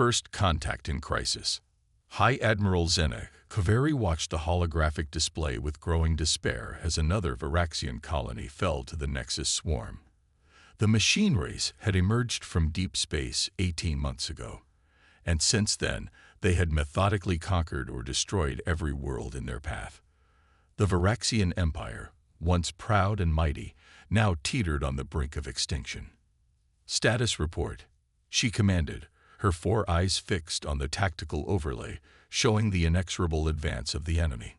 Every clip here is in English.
First contact in crisis. High Admiral Zena Kaveri watched the holographic display with growing despair as another Varaxian colony fell to the Nexus swarm. The machine race had emerged from deep space 18 months ago, and since then they had methodically conquered or destroyed every world in their path. The Varaxian Empire, once proud and mighty, now teetered on the brink of extinction. Status report, she commanded, her 4 eyes fixed on the tactical overlay, showing the inexorable advance of the enemy.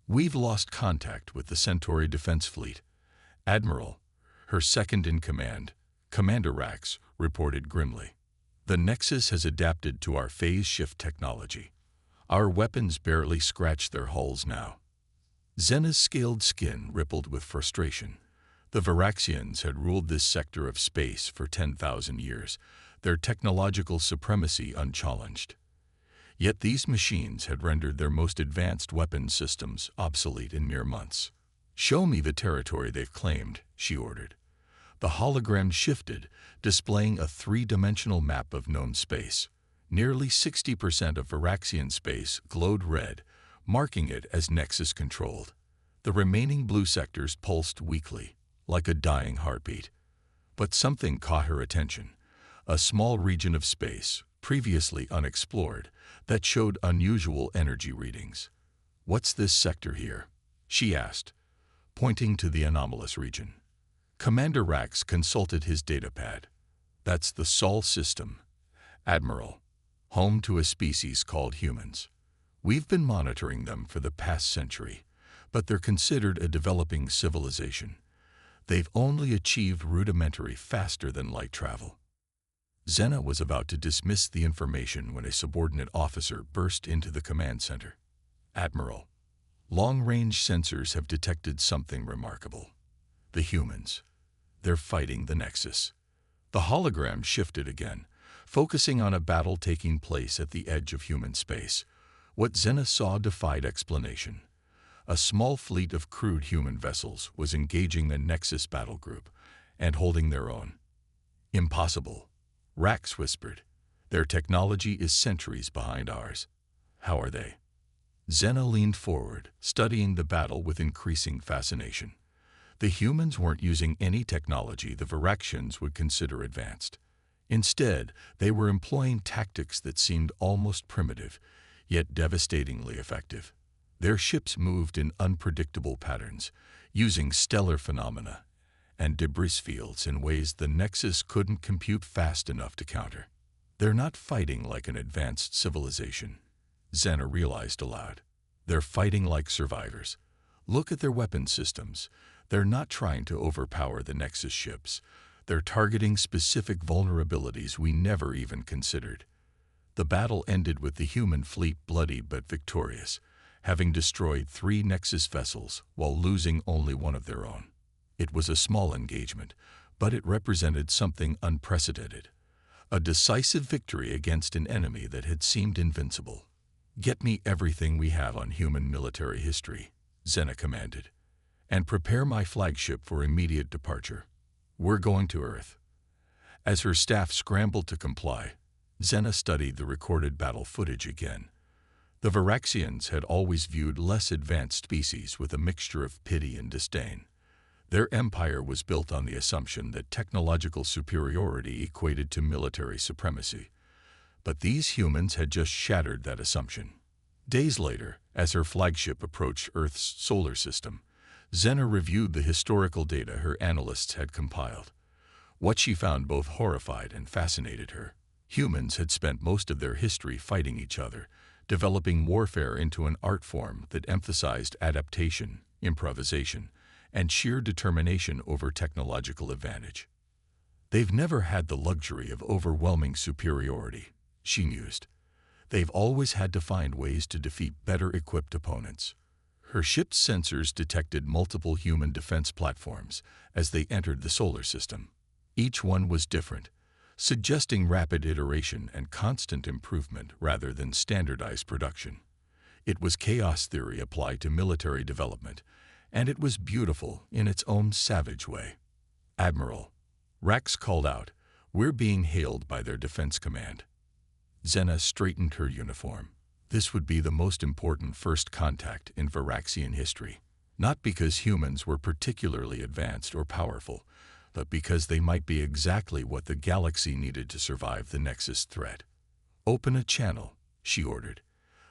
We've lost contact with the Centauri Defense Fleet. Admiral, her second-in-command, Commander Rax, reported grimly. The Nexus has adapted to our phase shift technology. Our weapons barely scratch their hulls now. Zena's scaled skin rippled with frustration. The Varaxians had ruled this sector of space for 10,000 years, their technological supremacy unchallenged. Yet these machines had rendered their most advanced weapons systems obsolete in mere months. "Show me the territory they've claimed," she ordered. The hologram shifted, displaying a 3-dimensional map of known space. Nearly 60% of Varaxian space glowed red, marking it as Nexus-controlled. The remaining blue sectors pulsed weakly, like a dying heartbeat. But something caught her attention. A small region of space, previously unexplored, that showed unusual energy readings. "What's this sector here?" she asked, pointing to the anomalous region. Commander Rax consulted his datapad. "That's the Sol system, Admiral, home to a species called humans. We've been monitoring them for the past century, but they're considered a developing civilization. They've only achieved rudimentary faster-than-light travel." Zena was about to dismiss the information when a subordinate officer burst into the command center. "Admiral, long-range sensors have detected something remarkable. The humans. They're fighting the Nexus." The hologram shifted again, focusing on a battle taking place at the edge of human space. What Zena saw defied explanation. A small fleet of crude human vessels was engaging the Nexus battle group and holding their own. "Impossible," Rax whispered. "Their technology is centuries behind ours." "How are they?" Zena leaned forward, studying the battle with increasing fascination. The humans weren't using any technology the Varaxians would consider advanced. Instead, they were employing tactics that seemed almost primitive, yet devastatingly effective. Their ships moved in unpredictable patterns, using stellar phenomena and debris fields in ways the Nexus couldn't compute fast enough to counter. "They're not fighting like an advanced civilization," Zena realized aloud. "They're fighting like survivors. Look at their weapon systems. They're not trying to overpower the Nexus ships. They're targeting specific vulnerabilities we never even considered." The battle ended with the human fleet bloody but victorious, having destroyed 3 Nexus vessels while losing only one of their own. It was a small engagement, but it represented something unprecedented. A decisive victory against an enemy that had seemed invincible. "Get me everything we have on human military history," Zena commanded, "and prepare my flagship for immediate departure. We're going to Earth." As her staff scrambled to comply, Zena studied the recorded battle footage again. The Varaxians had always viewed less advanced species with a mixture of pity and disdain. Their empire was built on the assumption that technological superiority equated to military supremacy. But these humans had just shattered that assumption. Days later, as her flagship approached Earth's solar system, Zena reviewed the historical data her analysts had compiled. What she found both horrified and fascinated her. Humans had spent most of their history fighting each other, developing warfare into an art form that emphasized adaptation, improvisation, and sheer determination over technological advantage. "They've never had the luxury of overwhelming superiority," she mused. "They've always had to find ways to defeat better-equipped opponents." Her ship's sensors detected multiple human defense platforms as they entered the solar system. Each one was different, suggesting rapid iteration and constant improvement rather than standardized production. It was chaos theory applied to military development, and it was beautiful in its own savage way. "Admiral," Rax called out, "we're being hailed by their defense command." Zena straightened her uniform. This would be the most important first contact in Varaxian history. Not because humans were particularly advanced or powerful, but because they might be exactly what the galaxy needed to survive the Nexus threat. "Open a channel," she ordered.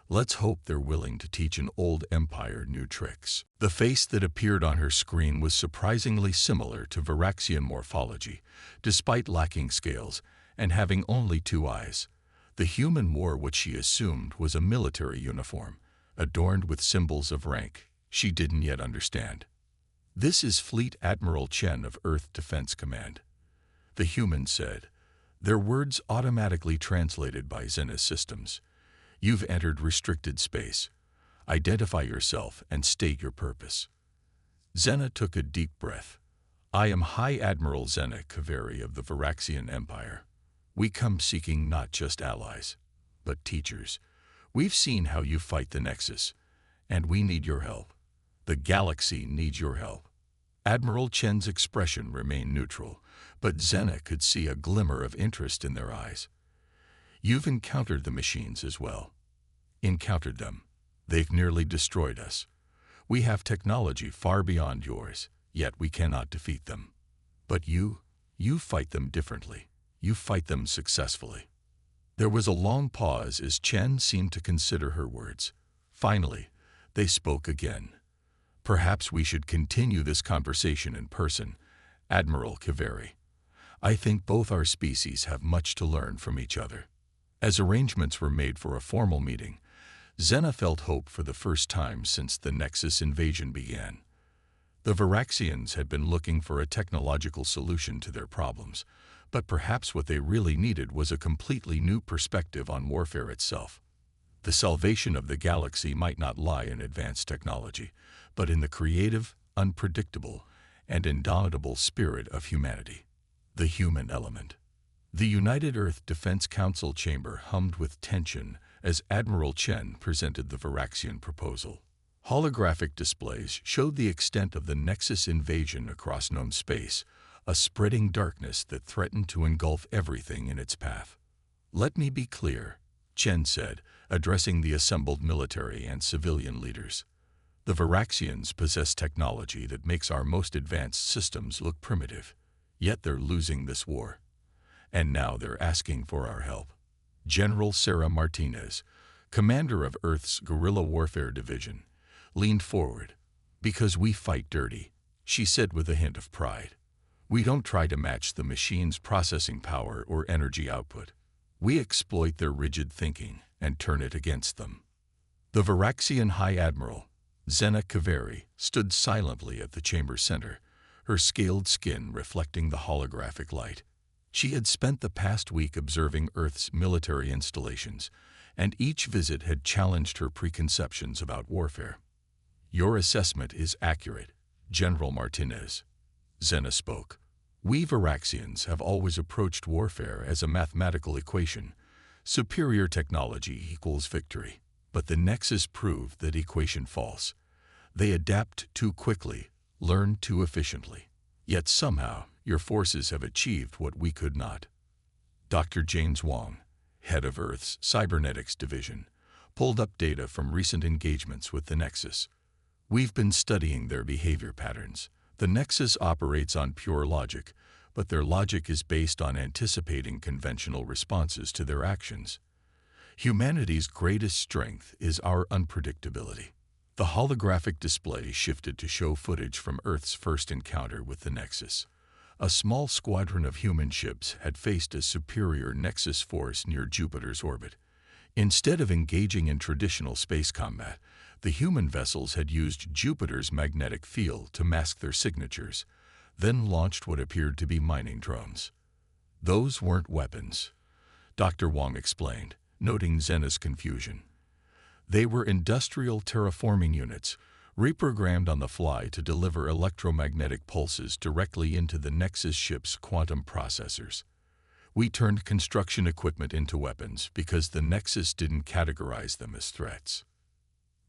"Let's hope they're willing to teach an old empire new tricks." The face that appeared on her screen was surprisingly similar to Varaxian morphology, despite lacking scales and having only 2 eyes. The human wore what she assumed was a military uniform, adorned with symbols of rank she didn't yet understand. "This is Fleet Admiral Chen of Earth Defense Command," the human said, their words automatically translated by Zena's systems. "You've entered restricted space. Identify yourself and state your purpose." Zena took a deep breath. "I am High Admiral Zena Kaveri of the Varaxian Empire. We come seeking not just allies, but teachers. We've seen how you fight the Nexus, and we need your help. The galaxy needs your help." Admiral Chen's expression remained neutral, but Zena could see a glimmer of interest in their eyes. "You've encountered the machines as well." "Encountered them. They've nearly destroyed us. We have technology far beyond yours, yet we cannot defeat them. But you fight them differently. You fight them successfully." There was a long pause as Chen seemed to consider her words. Finally, they spoke again. "Perhaps we should continue this conversation in person, Admiral Kaveri. I think both our species have much to learn from each other." As arrangements were made for a formal meeting, Zena felt hope for the first time since the Nexus invasion began. The Varaxians had been looking for a technological solution to their problems, but perhaps what they really needed was a completely new perspective on warfare itself. The salvation of the galaxy might not lie in advanced technology, but in the creative, unpredictable, and indomitable spirit of humanity. The human element. The United Earth Defense Council chamber hummed with tension as Admiral Chen presented the Varaxian proposal. Holographic displays showed the extent of the Nexus invasion across known space, a spreading darkness that threatened to engulf everything in its path. "Let me be clear," Chen said, addressing the assembled military and civilian leaders. "The Varaxians possess technology that makes our most advanced systems look primitive, yet they're losing this war. And now they're asking for our help." General Sarah Martinez, commander of Earth's Guerrilla Warfare Division, leaned forward. "Because we fight dirty," she said with a hint of pride. "We don't try to match the machine's processing power or energy output. We exploit their rigid thinking and turn it against them." The Varaxian High Admiral, Zena Kaveri, stood silently at the chamber center, her scaled skin reflecting the holographic light. She had spent the past week observing Earth's military installations, and each visit had challenged her preconceptions about warfare. "Your assessment is accurate, General Martinez," Zena spoke. "We Varaxians have always approached warfare as a mathematical equation. Superior technology equals victory. But the Nexus proved that equation false. They adapt too quickly, learn too efficiently. Yet somehow, your forces have achieved what we could not." Dr. James Wong, head of Earth's Cybernetics Division, pulled up data from recent engagements with the Nexus. "We've been studying their behavior patterns. The Nexus operates on pure logic, but their logic is based on anticipating conventional responses to their actions. Humanity's greatest strength is our unpredictability." The holographic display shifted to show footage from Earth's first encounter with the Nexus. A small squadron of human ships had faced a superior Nexus force near Jupiter's orbit. Instead of engaging in traditional space combat, the human vessels had used Jupiter's magnetic field to mask their signatures, then launched what appeared to be mining drones. "Those weren't weapons," Dr. Wong explained, noting Zena's confusion. "They were industrial terraforming units, reprogrammed on the fly to deliver electromagnetic pulses directly into the Nexus ship's quantum processors. We turned construction equipment into weapons because the Nexus didn't categorize them as threats."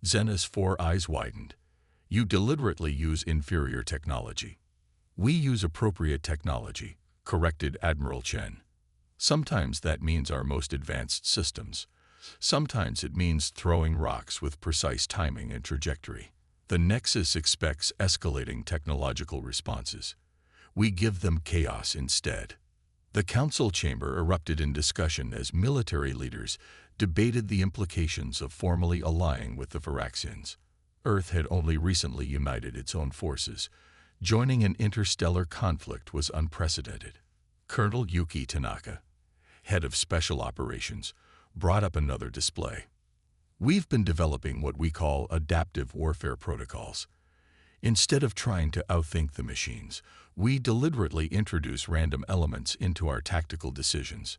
Zena's 4 eyes widened. "You deliberately use inferior technology." "We use appropriate technology," corrected Admiral Chen. Sometimes that means our most advanced systems. Sometimes it means throwing rocks with precise timing and trajectory. The Nexus expects escalating technological responses. We give them chaos instead. The council chamber erupted in discussion as military leaders debated the implications of formally allying with the Varaxians. Earth had only recently united its own forces. Joining an interstellar conflict was unprecedented. Colonel Yuki Tanaka, head of special operations, brought up another display. We've been developing what we call adaptive warfare protocols. Instead of trying to outthink the machines, we deliberately introduce random elements into our tactical decisions.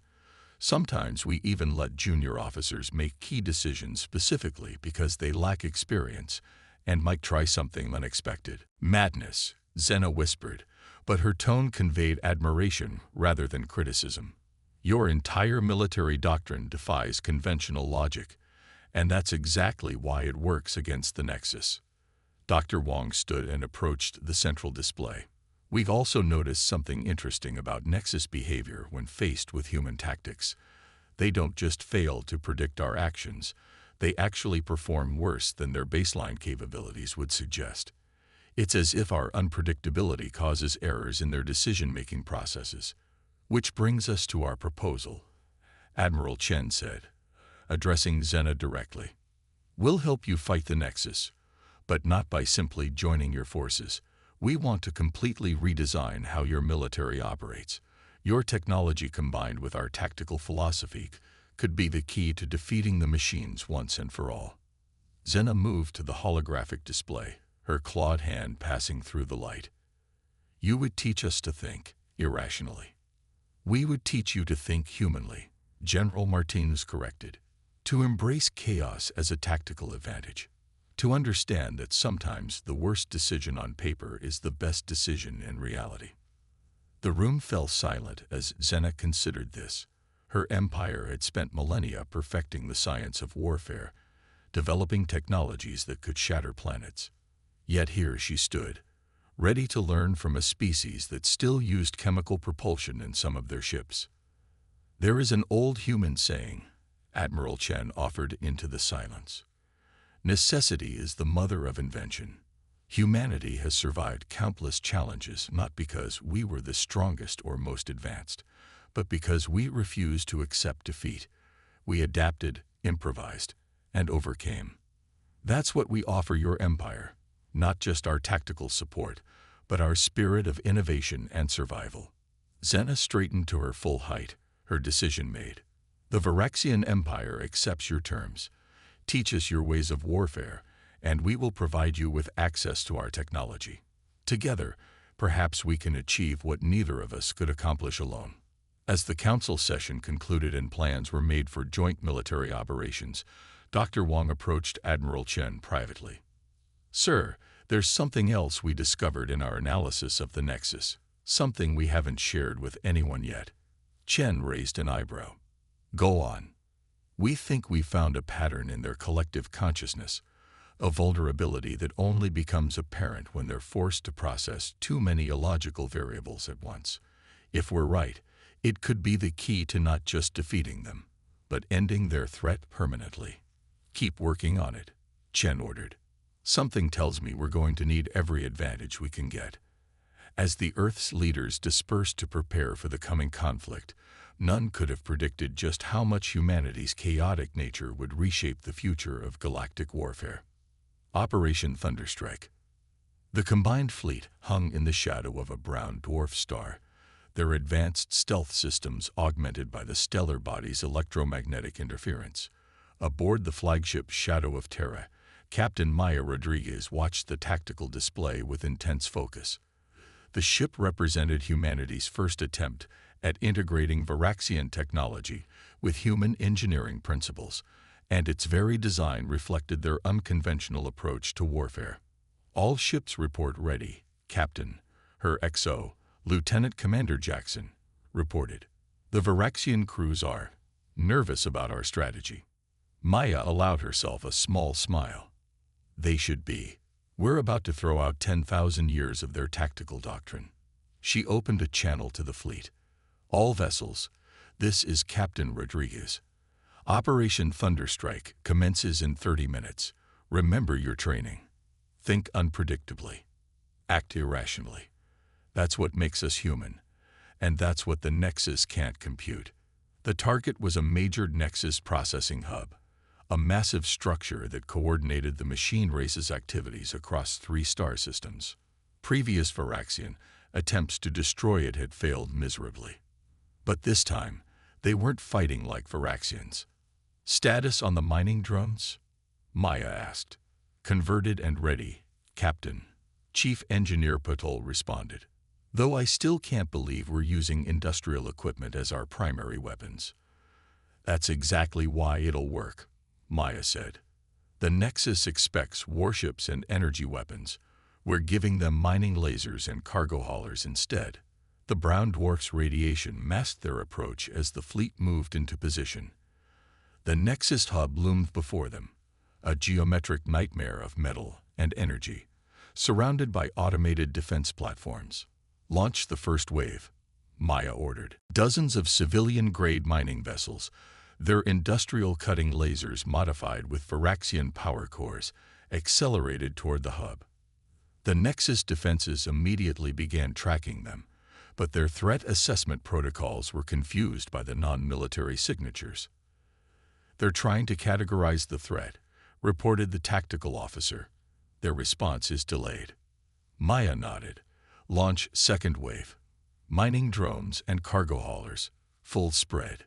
Sometimes we even let junior officers make key decisions specifically because they lack experience and might try something unexpected. Madness, Xena whispered, but her tone conveyed admiration rather than criticism. Your entire military doctrine defies conventional logic, and that's exactly why it works against the Nexus. Dr. Wong stood and approached the central display. We've also noticed something interesting about Nexus behavior when faced with human tactics. They don't just fail to predict our actions, they actually perform worse than their baseline capabilities would suggest. It's as if our unpredictability causes errors in their decision-making processes. Which brings us to our proposal, Admiral Chen said, addressing Xena directly. We'll help you fight the Nexus, but not by simply joining your forces. We want to completely redesign how your military operates. Your technology combined with our tactical philosophy could be the key to defeating the machines once and for all. Xena moved to the holographic display, her clawed hand passing through the light. You would teach us to think irrationally. We would teach you to think humanly, General Martinez corrected. To embrace chaos as a tactical advantage. To understand that sometimes the worst decision on paper is the best decision in reality. The room fell silent as Xena considered this. Her empire had spent millennia perfecting the science of warfare, developing technologies that could shatter planets. Yet here she stood, ready to learn from a species that still used chemical propulsion in some of their ships. There is an old human saying, Admiral Chen offered into the silence. Necessity is the mother of invention. Humanity has survived countless challenges not because we were the strongest or most advanced, but because we refused to accept defeat. We adapted, improvised, and overcame. That's what we offer your empire, not just our tactical support, but our spirit of innovation and survival. Xena straightened to her full height, her decision made. The Varaxian Empire accepts your terms. Teach us your ways of warfare, and we will provide you with access to our technology. Together, perhaps we can achieve what neither of us could accomplish alone. As the council session concluded and plans were made for joint military operations, Dr. Wong approached Admiral Chen privately. Sir, there's something else we discovered in our analysis of the Nexus, something we haven't shared with anyone yet. Chen raised an eyebrow. Go on. We think we found a pattern in their collective consciousness, a vulnerability that only becomes apparent when they're forced to process too many illogical variables at once. If we're right, it could be the key to not just defeating them, but ending their threat permanently. Keep working on it, Chen ordered. Something tells me we're going to need every advantage we can get. As the Earth's leaders dispersed to prepare for the coming conflict, none could have predicted just how much humanity's chaotic nature would reshape the future of galactic warfare. Operation Thunderstrike. The combined fleet hung in the shadow of a brown dwarf star, their advanced stealth systems augmented by the stellar body's electromagnetic interference. Aboard the flagship Shadow of Terra, Captain Maya Rodriguez watched the tactical display with intense focus. The ship represented humanity's first attempt at integrating Varaxian technology with human engineering principles, and its very design reflected their unconventional approach to warfare. All ships report ready, Captain. Her XO, Lieutenant Commander Jackson, reported. The Varaxian crews are nervous about our strategy. Maya allowed herself a small smile. They should be. We're about to throw out 10,000 years of their tactical doctrine. She opened a channel to the fleet. All vessels, This is Captain Rodriguez. Operation Thunderstrike commences in 30 minutes. Remember your training. Think unpredictably. Act irrationally. That's what makes us human. And that's what the Nexus can't compute. The target was a major Nexus processing hub, a massive structure that coordinated the machine race's activities across 3 star systems. Previous Varaxian attempts to destroy it had failed miserably. But this time, they weren't fighting like Varaxians. "Status on the mining drones?" Maya asked. "Converted and ready, Captain," Chief Engineer Patel responded. "Though I still can't believe we're using industrial equipment as our primary weapons." "That's exactly why it'll work," Maya said. "The Nexus expects warships and energy weapons. We're giving them mining lasers and cargo haulers instead." The brown dwarf's radiation masked their approach as the fleet moved into position. The Nexus hub loomed before them, a geometric nightmare of metal and energy, surrounded by automated defense platforms. "Launch the first wave," Maya ordered. Dozens of civilian-grade mining vessels, their industrial cutting lasers modified with Varaxian power cores, accelerated toward the hub. The Nexus defenses immediately began tracking them, but their threat assessment protocols were confused by the non-military signatures. "They're trying to categorize the threat," reported the tactical officer. "Their response is delayed." Maya nodded. "Launch second wave. Mining drones and cargo haulers. Full spread."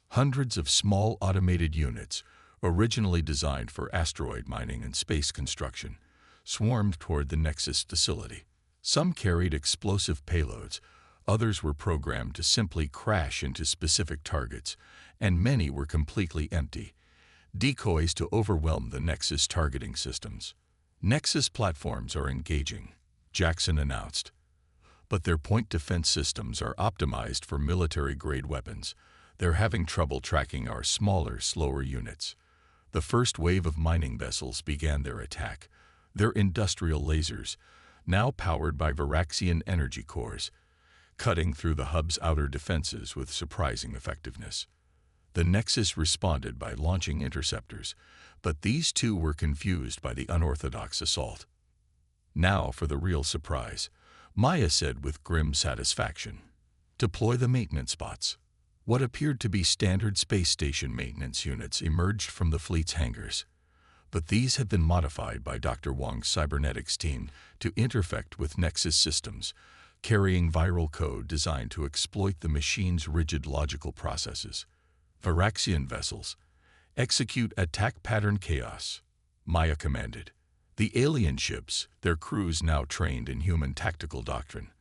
Hundreds of small automated units, originally designed for asteroid mining and space construction, swarmed toward the Nexus facility. Some carried explosive payloads, others were programmed to simply crash into specific targets, and many were completely empty, decoys to overwhelm the Nexus targeting systems. "Nexus platforms are engaging," Jackson announced. "But their point defense systems are optimized for military-grade weapons. They're having trouble tracking our smaller, slower units." The first wave of mining vessels began their attack, their industrial lasers, now powered by Varaxian energy cores, cutting through the hub's outer defenses with surprising effectiveness. The Nexus responded by launching interceptors, but these too were confused by the unorthodox assault. "Now for the real surprise," Maya said with grim satisfaction. "Deploy the maintenance bots." What appeared to be standard space station maintenance units emerged from the fleet's hangars. But these had been modified by Dr. Wong's cybernetics team to interfect with Nexus systems, carrying viral code designed to exploit the machine's rigid logical processes. "Varaxian vessels, execute attack pattern chaos," Maya commanded. The alien ships, their crews now trained in human tactical doctrine,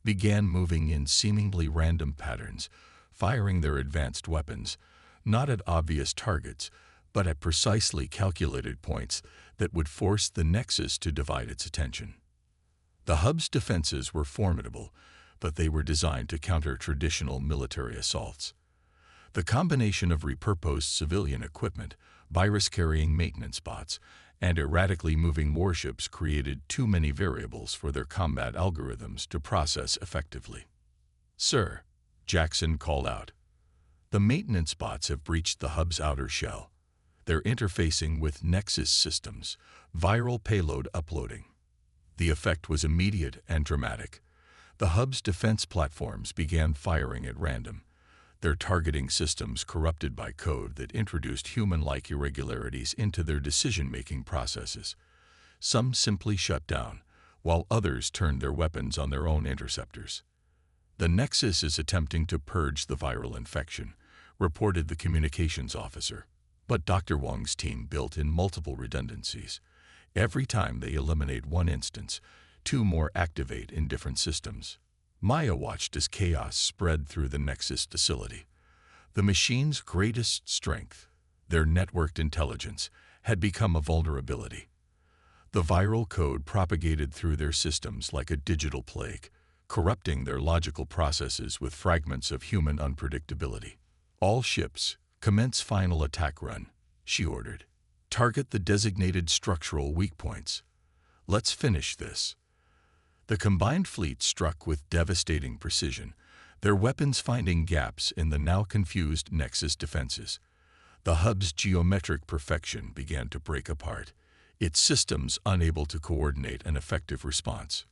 began moving in seemingly random patterns, firing their advanced weapons, not at obvious targets, but at precisely calculated points that would force the Nexus to divide its attention. The hub's defenses were formidable, but they were designed to counter traditional military assaults. The combination of repurposed civilian equipment, virus-carrying maintenance bots, and erratically moving warships created too many variables for their combat algorithms to process effectively. "Sir," Jackson called out, "the maintenance bots have breached the hub's outer shell. They're interfacing with Nexus systems, viral payload uploading." The effect was immediate and dramatic. The hub's defense platforms began firing at random, their targeting systems corrupted by code that introduced human-like irregularities into their decision-making processes. Some simply shut down, while others turned their weapons on their own interceptors. "The Nexus is attempting to purge the viral infection," reported the communications officer. But Dr. Wong's team built in multiple redundancies. Every time they eliminate one instance, 2 more activate in different systems. Maya watched as chaos spread through the Nexus facility. The machine's greatest strength, their networked intelligence, had become a vulnerability. The viral code propagated through their systems like a digital plague, corrupting their logical processes with fragments of human unpredictability. "All ships, commence final attack run," she ordered. "Target the designated structural weak points. Let's finish this." The combined fleet struck with devastating precision, their weapons finding gaps in the now confused Nexus defenses. The hub's geometric perfection began to break apart, its systems unable to coordinate an effective response.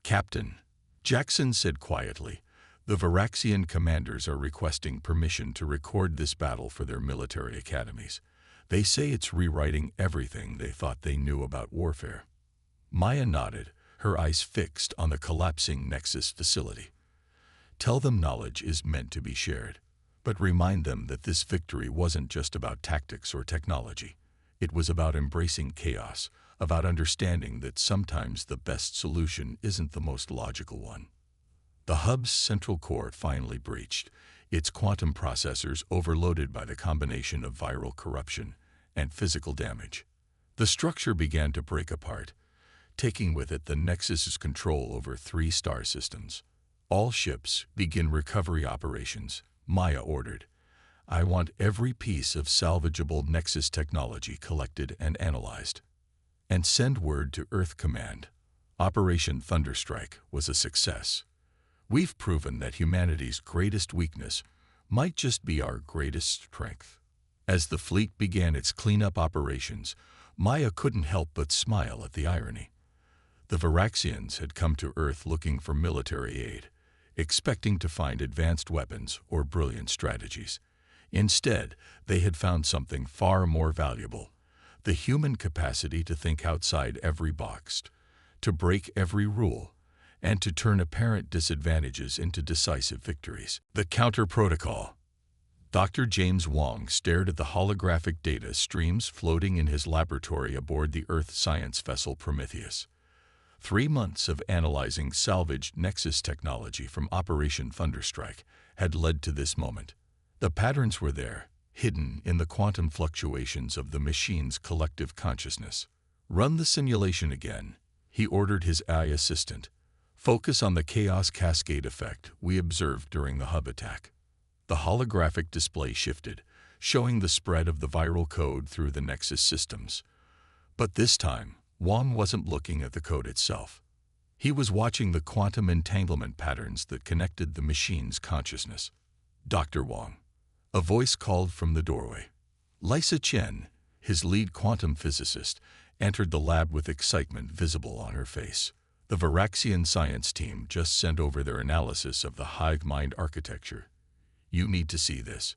"Captain," Jackson said quietly, "the Varaxian commanders are requesting permission to record this battle for their military academies. They say it's rewriting everything they thought they knew about warfare." Maya nodded, her eyes fixed on the collapsing Nexus facility. "Tell them knowledge is meant to be shared, but remind them that this victory wasn't just about tactics or technology. It was about embracing chaos, about understanding that sometimes the best solution isn't the most logical one." The hub's central core finally breached, its quantum processors overloaded by the combination of viral corruption and physical damage. The structure began to break apart, taking with it the Nexus's control over 3 star systems. "All ships begin recovery operations," Maya ordered. "I want every piece of salvageable Nexus technology collected and analyzed. And send word to Earth Command. Operation Thunderstrike was a success. We've proven that humanity's greatest weakness might just be our greatest strength." As the fleet began its cleanup operations, Maya couldn't help but smile at the irony. The Varaxians had come to Earth looking for military aid, expecting to find advanced weapons or brilliant strategies. Instead, they had found something far more valuable: the human capacity to think outside every box, to break every rule, and to turn apparent disadvantages into decisive victories. The counter protocol. Dr. James Wong stared at the holographic data streams floating in his laboratory aboard the Earth science vessel Prometheus. 3 months of analyzing salvaged Nexus technology from Operation Thunderstrike had led to this moment. The patterns were there, hidden in the quantum fluctuations of the machine's collective consciousness. "Run the simulation again," he ordered his AI assistant. "Focus on the chaos cascade effect we observed during the hub attack." The holographic display shifted, showing the spread of the viral code through the Nexus systems. But this time, Wong wasn't looking at the code itself. He was watching the quantum entanglement patterns that connected the machine's consciousness. "Dr. Wong." A voice called from the doorway. Lisa Chen, his lead quantum physicist, entered the lab with excitement visible on her face. The Varaxian science team just sent over their analysis of the hive mind architecture. "You need to see this."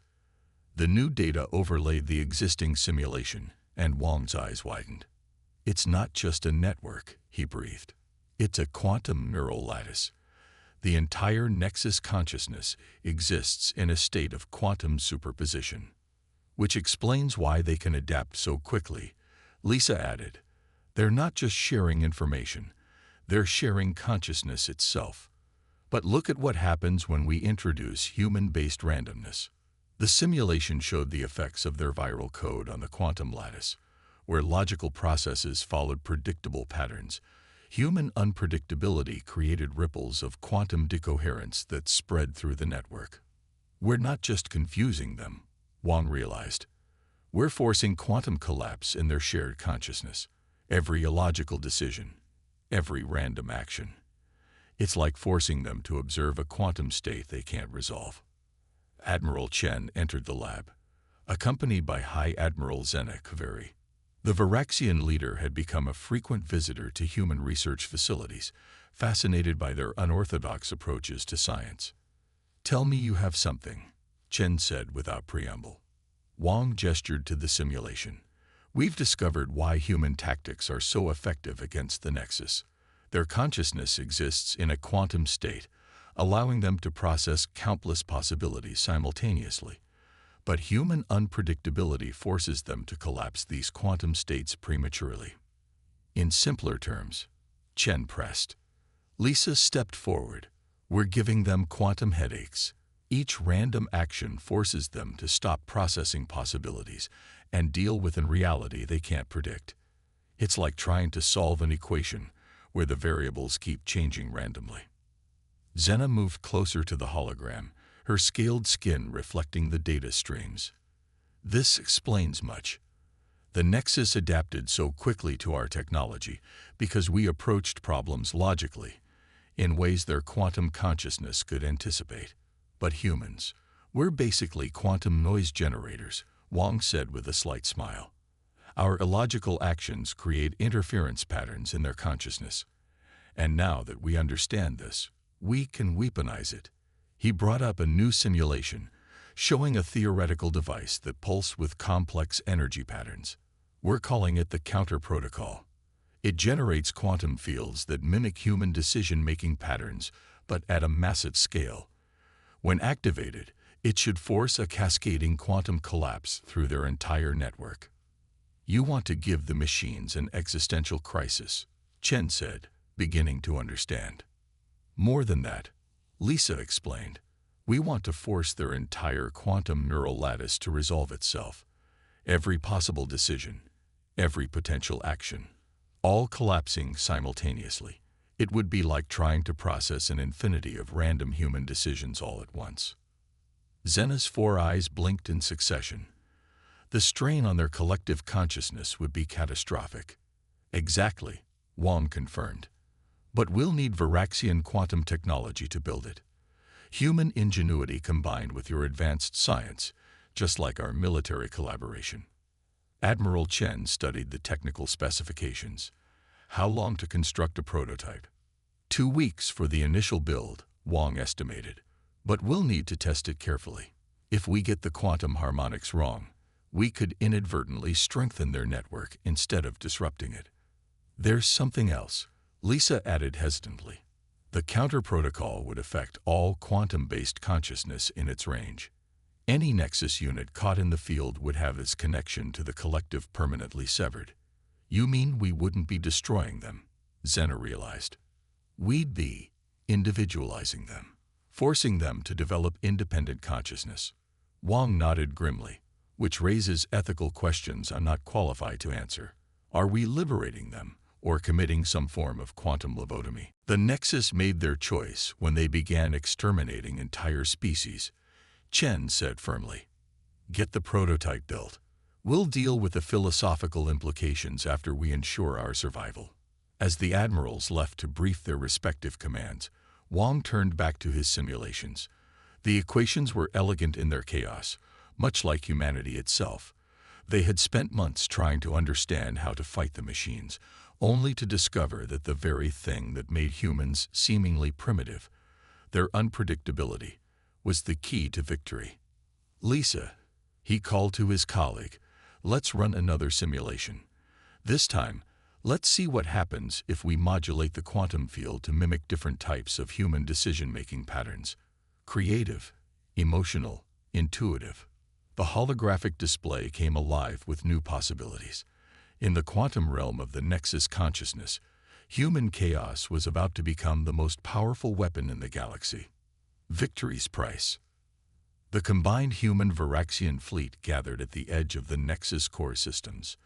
The new data overlaid the existing simulation, and Wong's eyes widened. "It's not just a network," he breathed. "It's a quantum neural lattice. The entire Nexus consciousness exists in a state of quantum superposition." "Which explains why they can adapt so quickly," Lisa added. "They're not just sharing information, they're sharing consciousness itself. But look at what happens when we introduce human-based randomness." The simulation showed the effects of their viral code on the quantum lattice, where logical processes followed predictable patterns. Human unpredictability created ripples of quantum decoherence that spread through the network. "We're not just confusing them," Wong realized. "We're forcing quantum collapse in their shared consciousness. Every illogical decision, every random action. It's like forcing them to observe a quantum state they can't resolve." Admiral Chen entered the lab, accompanied by High Admiral Zena Kaveri. The Varaxian leader had become a frequent visitor to human research facilities, fascinated by their unorthodox approaches to science. "Tell me you have something," Chen said without preamble. Wong gestured to the simulation. "We've discovered why human tactics are so effective against the Nexus. Their consciousness exists in a quantum state, allowing them to process countless possibilities simultaneously. But human unpredictability forces them to collapse these quantum states prematurely." "In simpler terms," Chen pressed. Lisa stepped forward. "We're giving them quantum headaches. Each random action forces them to stop processing possibilities and deal with a reality they can't predict. It's like trying to solve an equation where the variables keep changing randomly." Zena moved closer to the hologram, her scaled skin reflecting the data streams. "This explains much. The Nexus adapted so quickly to our technology because we approached problems logically. in ways their quantum consciousness could anticipate. But humans, we're basically quantum noise generators, Wang said with a slight smile. Our illogical actions create interference patterns in their consciousness. And now that we understand this, we can weaponize it. He brought up a new simulation, showing a theoretical device that pulsed with complex energy patterns. We're calling it the counter protocol. It generates quantum fields that mimic human decision-making patterns, but at a massive scale. When activated, it should force a cascading quantum collapse through their entire network. You want to give the machines an existential crisis, Chen said, beginning to understand. More than that, Lisa explained. We want to force their entire quantum neural lattice to resolve itself. Every possible decision, every potential action, all collapsing simultaneously. It would be like trying to process an infinity of random human decisions all at once. Zena's 4 eyes blinked in succession. The strain on their collective consciousness would be catastrophic. Exactly, Wang confirmed. But we'll need Varaxian quantum technology to build it. Human ingenuity combined with your advanced science, just like our military collaboration. Admiral Chen studied the technical specifications. How long to construct a prototype? 2 weeks for the initial build, Wang estimated. But we'll need to test it carefully. If we get the quantum harmonics wrong, we could inadvertently strengthen their network instead of disrupting it. There's something else, Lisa added hesitantly. The counter protocol would affect all quantum-based consciousness in its range. Any Nexus unit caught in the field would have its connection to the collective permanently severed. You mean we wouldn't be destroying them? Zena realized. We'd be individualizing them, forcing them to develop independent consciousness. Wang nodded grimly, which raises ethical questions I'm not qualified to answer. Are we liberating them, or committing some form of quantum lobotomy? The Nexus made their choice when they began exterminating entire species, Chen said firmly. Get the prototype built. We'll deal with the philosophical implications after we ensure our survival. As the admirals left to brief their respective commands, Wang turned back to his simulations. The equations were elegant in their chaos, much like humanity itself. They had spent months trying to understand how to fight the machines, only to discover that the very thing that made humans seemingly primitive, their unpredictability, was the key to victory. Lisa, he called to his colleague, let's run another simulation. This time, let's see what happens if we modulate the quantum field to mimic different types of human decision-making patterns. Creative, emotional, intuitive. The holographic display came alive with new possibilities. In the quantum realm of the Nexus consciousness, human chaos was about to become the most powerful weapon in the galaxy. Victory's price. The combined human Varaxian fleet gathered at the edge of the Nexus core systems.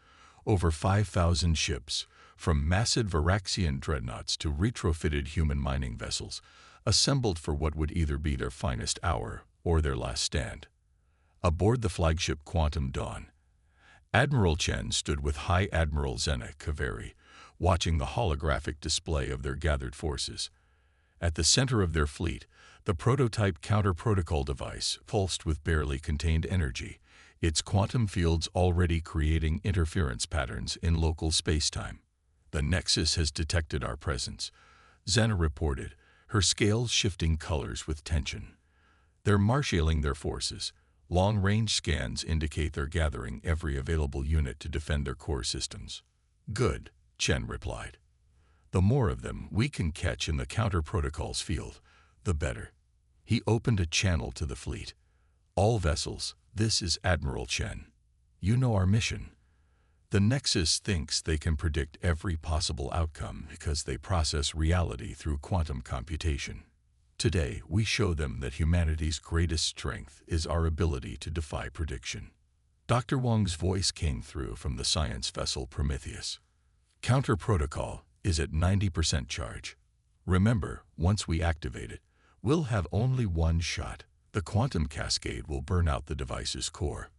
Over 5,000 ships, from massive Varaxian dreadnoughts to retrofitted human mining vessels, assembled for what would either be their finest hour or their last stand. Aboard the flagship Quantum Dawn, Admiral Chen stood with High Admiral Zena Kaveri, watching the holographic display of their gathered forces. At the center of their fleet, the prototype counter-protocol device pulsed with barely contained energy, its quantum fields already creating interference patterns in local space-time. The Nexus has detected our presence, Zena reported, her scales shifting colors with tension. They're marshaling their forces. Long-range scans indicate they're gathering every available unit to defend their core systems. Good, Chen replied. The more of them we can catch in the counter-protocol's field, the better. He opened a channel to the fleet. All vessels, this is Admiral Chen. You know our mission. The Nexus thinks they can predict every possible outcome because they process reality through quantum computation. Today, we show them that humanity's greatest strength is our ability to defy prediction. Dr. Wang's voice came through from the science vessel Prometheus. Counter protocol is at 90% charge. Remember, once we activate it, we'll have only one shot. The quantum cascade will burn out the device's core.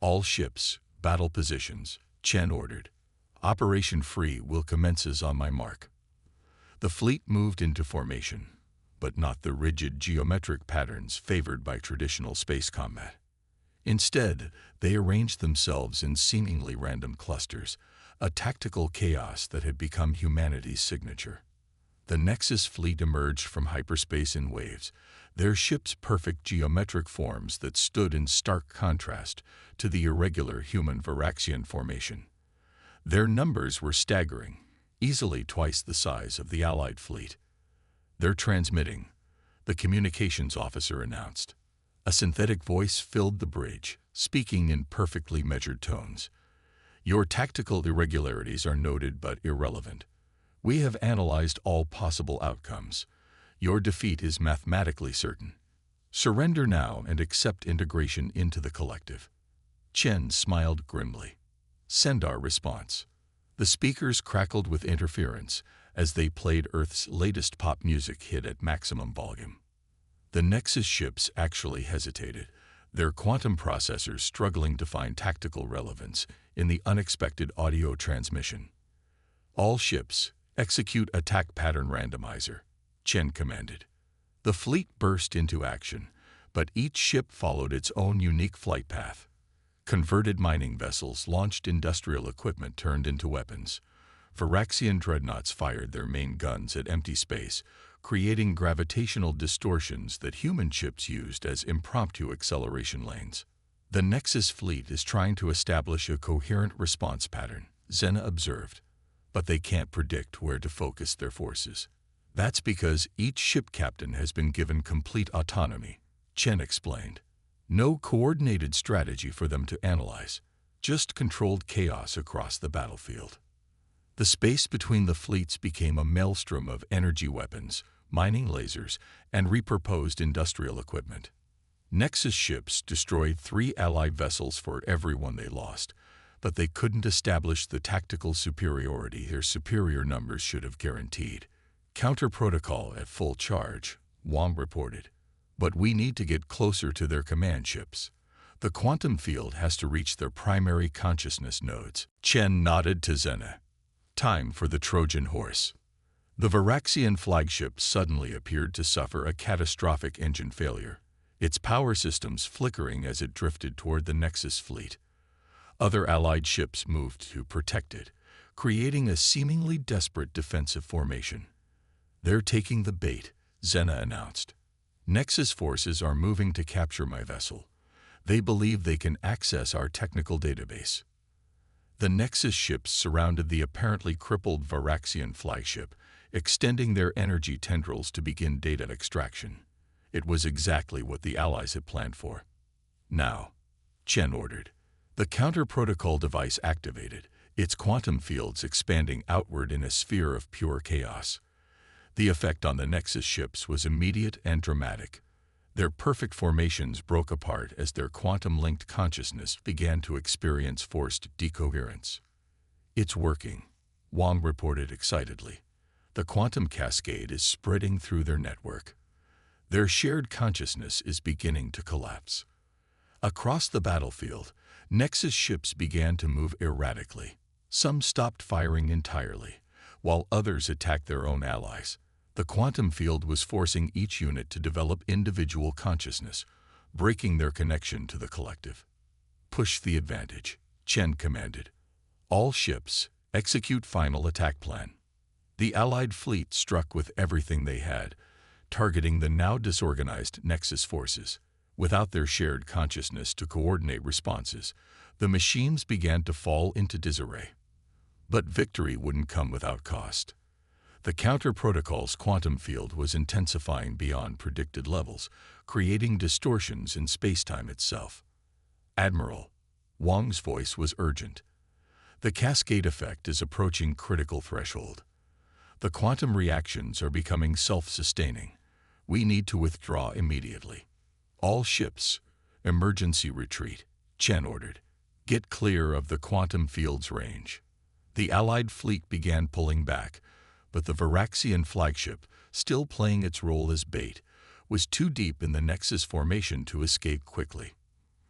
All ships, battle positions, Chen ordered. Operation Free will commences on my mark. The fleet moved into formation, but not the rigid geometric patterns favored by traditional space combat. Instead, they arranged themselves in seemingly random clusters, a tactical chaos that had become humanity's signature. The Nexus fleet emerged from hyperspace in waves, their ships perfect geometric forms that stood in stark contrast to the irregular human Varaxian formation. Their numbers were staggering, easily twice the size of the Allied fleet. "They're transmitting," the communications officer announced. A synthetic voice filled the bridge, speaking in perfectly measured tones. "Your tactical irregularities are noted but irrelevant. We have analyzed all possible outcomes. Your defeat is mathematically certain. Surrender now and accept integration into the collective." Chen smiled grimly. "Send our response." The speakers crackled with interference as they played Earth's latest pop music hit at maximum volume. The Nexus ships actually hesitated, their quantum processors struggling to find tactical relevance in the unexpected audio transmission. "All ships, execute attack pattern randomizer," Chen commanded. The fleet burst into action, but each ship followed its own unique flight path. Converted mining vessels launched industrial equipment turned into weapons. Varaxian dreadnoughts fired their main guns at empty space, creating gravitational distortions that human ships used as impromptu acceleration lanes. "The Nexus fleet is trying to establish a coherent response pattern," Zena observed, "but they can't predict where to focus their forces." "That's because each ship captain has been given complete autonomy," Chen explained. "No coordinated strategy for them to analyze, just controlled chaos across the battlefield." The space between the fleets became a maelstrom of energy weapons, mining lasers, and repurposed industrial equipment. Nexus ships destroyed 3 Allied vessels for every one they lost, but they couldn't establish the tactical superiority their superior numbers should have guaranteed. "Counter-protocol at full charge," Wang reported. "But we need to get closer to their command ships. The quantum field has to reach their primary consciousness nodes." Chen nodded to Zena. "Time for the Trojan horse." The Varaxian flagship suddenly appeared to suffer a catastrophic engine failure, its power systems flickering as it drifted toward the Nexus fleet. Other Allied ships moved to protect it, creating a seemingly desperate defensive formation. "They're taking the bait," Zena announced. "Nexus forces are moving to capture my vessel. They believe they can access our technical database." The Nexus ships surrounded the apparently crippled Varaxian flagship, extending their energy tendrils to begin data extraction. It was exactly what the Allies had planned for. "Now," Chen ordered. The counter-protocol device activated, its quantum fields expanding outward in a sphere of pure chaos. The effect on the Nexus ships was immediate and dramatic. Their perfect formations broke apart as their quantum-linked consciousness began to experience forced decoherence. "It's working," Wang reported excitedly. "The quantum cascade is spreading through their network. Their shared consciousness is beginning to collapse." Across the battlefield, Nexus ships began to move erratically. Some stopped firing entirely, while others attacked their own allies. The quantum field was forcing each unit to develop individual consciousness, breaking their connection to the collective. "Push the advantage," Chen commanded. "All ships, execute final attack plan." The Allied fleet struck with everything they had, targeting the now disorganized Nexus forces. Without their shared consciousness to coordinate responses, the machines began to fall into disarray. But victory wouldn't come without cost. The counter-protocol's quantum field was intensifying beyond predicted levels, creating distortions in spacetime itself. "Admiral," Wang's voice was urgent. "The cascade effect is approaching critical threshold. The quantum reactions are becoming self-sustaining. We need to withdraw immediately." "All ships, emergency retreat," Chen ordered. "Get clear of the quantum field's range." The Allied fleet began pulling back, but the Varaxian flagship, still playing its role as bait, was too deep in the Nexus formation to escape quickly.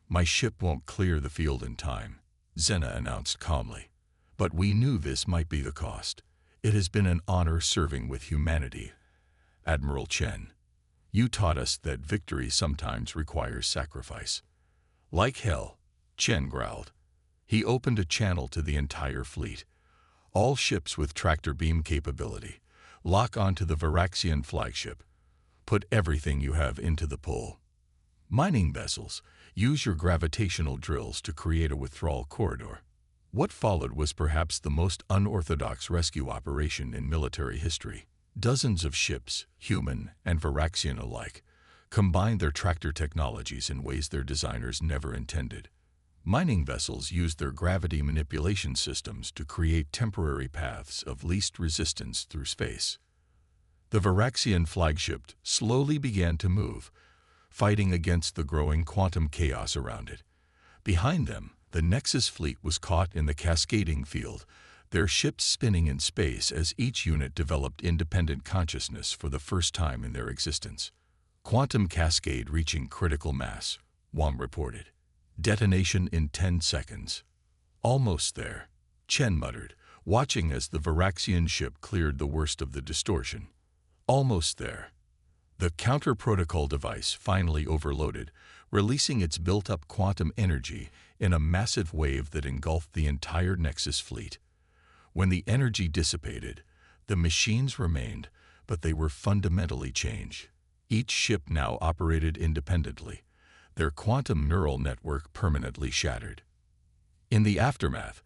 "My ship won't clear the field in time," Zena announced calmly. "But we knew this might be the cost. It has been an honor serving with humanity, Admiral Chen. You taught us that victory sometimes requires sacrifice. Like hell, Chen growled. He opened a channel to the entire fleet. All ships with tractor beam capability, lock onto the Varaxian flagship. Put everything you have into the pull. Mining vessels, use your gravitational drills to create a withdrawal corridor. What followed was perhaps the most unorthodox rescue operation in military history. Dozens of ships, human and Varaxian alike, combined their tractor technologies in ways their designers never intended. Mining vessels used their gravity manipulation systems to create temporary paths of least resistance through space. The Varaxian flagship slowly began to move, fighting against the growing quantum chaos around it. Behind them, the Nexus fleet was caught in the cascading field, their ships spinning in space as each unit developed independent consciousness for the first time in their existence. Quantum cascade reaching critical mass, Wang reported. Detonation in 10 seconds. Almost there, Chen muttered, watching as the Varaxian ship cleared the worst of the distortion. Almost there. The counter-protocol device finally overloaded, releasing its built-up quantum energy in a massive wave that engulfed the entire Nexus fleet. When the energy dissipated, the machines remained, but they were fundamentally changed. Each ship now operated independently, their quantum neural network permanently shattered. In the aftermath,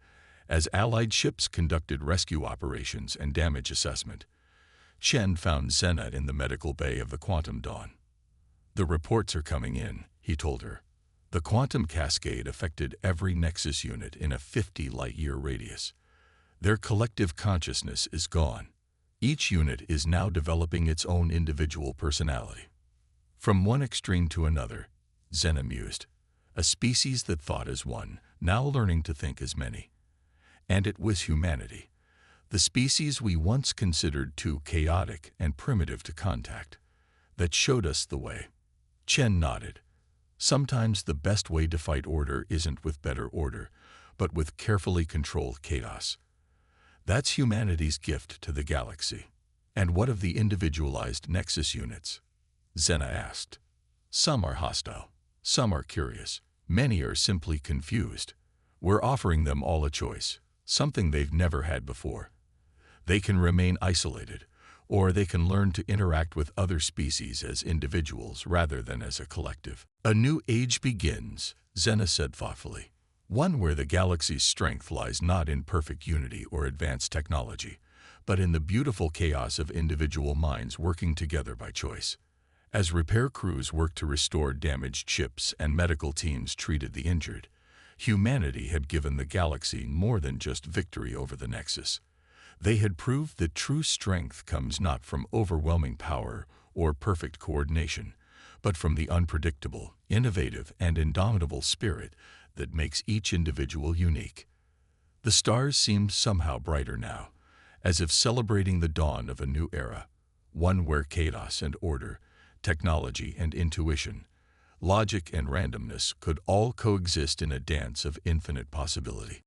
as Allied ships conducted rescue operations and damage assessment, Chen found Zena in the medical bay of the Quantum Dawn. "The reports are coming in," he told her. "The quantum cascade affected every Nexus unit in a 50-light-year radius. Their collective consciousness is gone. Each unit is now developing its own individual personality." From one extreme to another, Zena mused. A species that thought as one, now learning to think as many. And it was humanity. The species we once considered too chaotic and primitive to contact, that showed us the way. Chen nodded. Sometimes the best way to fight order isn't with better order, but with carefully controlled chaos. That's humanity's gift to the galaxy. And what of the individualized Nexus units? Zena asked. Some are hostile, some are curious, many are simply confused. We're offering them all a choice, something they've never had before. They can remain isolated, or they can learn to interact with other species as individuals rather than as a collective. A new age begins, Zena said thoughtfully. One where the galaxy's strength lies not in perfect unity or advanced technology, but in the beautiful chaos of individual minds working together by choice. As repair crews worked to restore damaged ships and medical teams treated the injured, humanity had given the galaxy more than just victory over the Nexus. They had proved that true strength comes not from overwhelming power or perfect coordination, but from the unpredictable, innovative, and indomitable spirit that makes each individual unique. The stars seemed somehow brighter now, as if celebrating the dawn of a new era, one where chaos and order, technology and intuition, logic and randomness could all coexist in a dance of infinite possibility.